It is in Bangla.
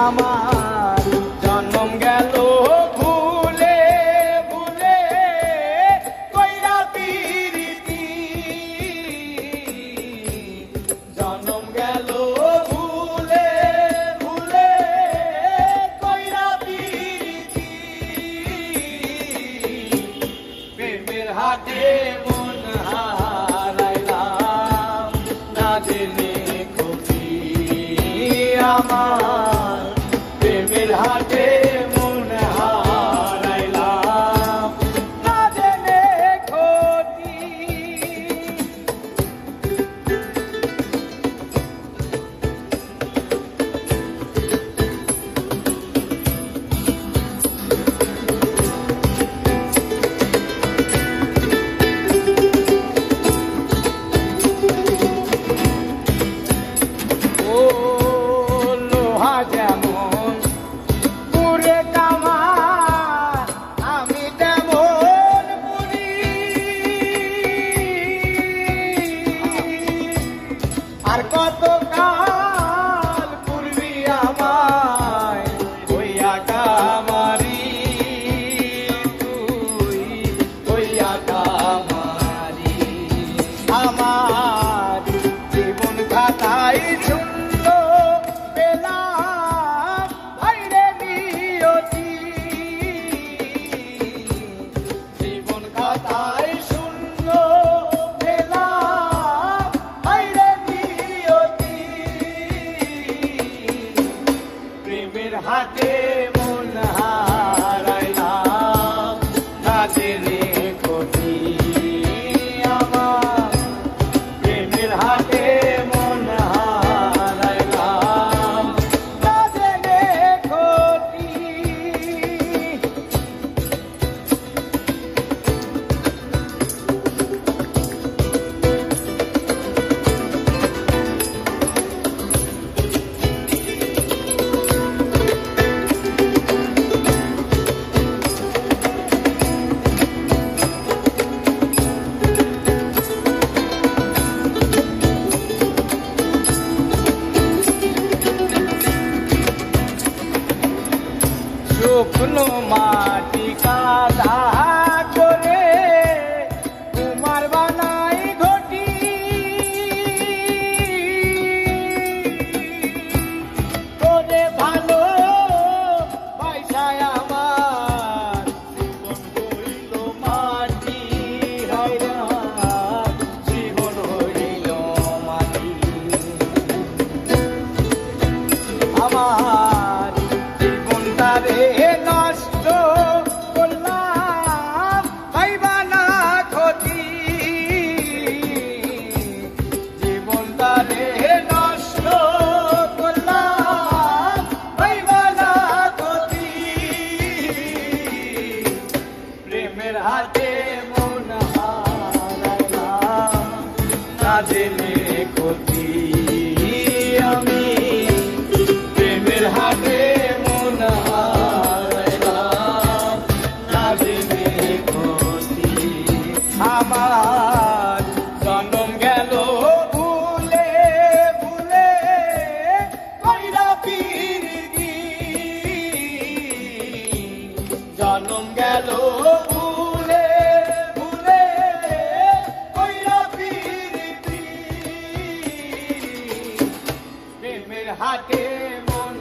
আমার জন্ম গেল ভুলে ভুলে কইরা পিরিতি জন্ম গেল ভুলে ভুলে কইরা পিরিতি প্রেমের হাতে মন হারাইলাম না জেনে ক্ষতি আমার প্রেমের হাতে মন হারাইলাম না জেনে ক্ষতি ও লোহা যেমন পুরে কামা আমি তেমন পুরি আর কত কাল পূর্বি আমায় হইয়া কামারি তুই হইয়া কামারি আমার জীবন খাতায় শূন্য পেলাম ভাইরে নিয়তি জীবন খাতায় শূন্য পেলাম ভাইরে নিয়তি প্রেমের হাতে মন হারাইলাম না জেনে ক্ষতি আমার প্রেমের হাতে মন হারাইলাম না জেনে ক্ষতি শুকনো মাটি কাদা করে কুমার বানাই ঘটি করে ভালো পয়সায় আমার জীবন হইল মাটি হইরান জীবন হইল মাটি আমার জীবনটারে নষ্ট করলাম পাইবা না ক্ষতি জীবনটারে নষ্ট করলাম পাইবা না ক্ষতি প্রেমের হাতে মন হারাইলাম না জেনে ক্ষতি আমি প্রেমের হাতে মন হারাইলাম না জেনে ক্ষতি আমার জন্ম গেল ভুলে ভুলে কইরা পিরিতি জন্ম গেল ভুলে ভুলে কইরা পিরিতি প্রেমের হাতে মন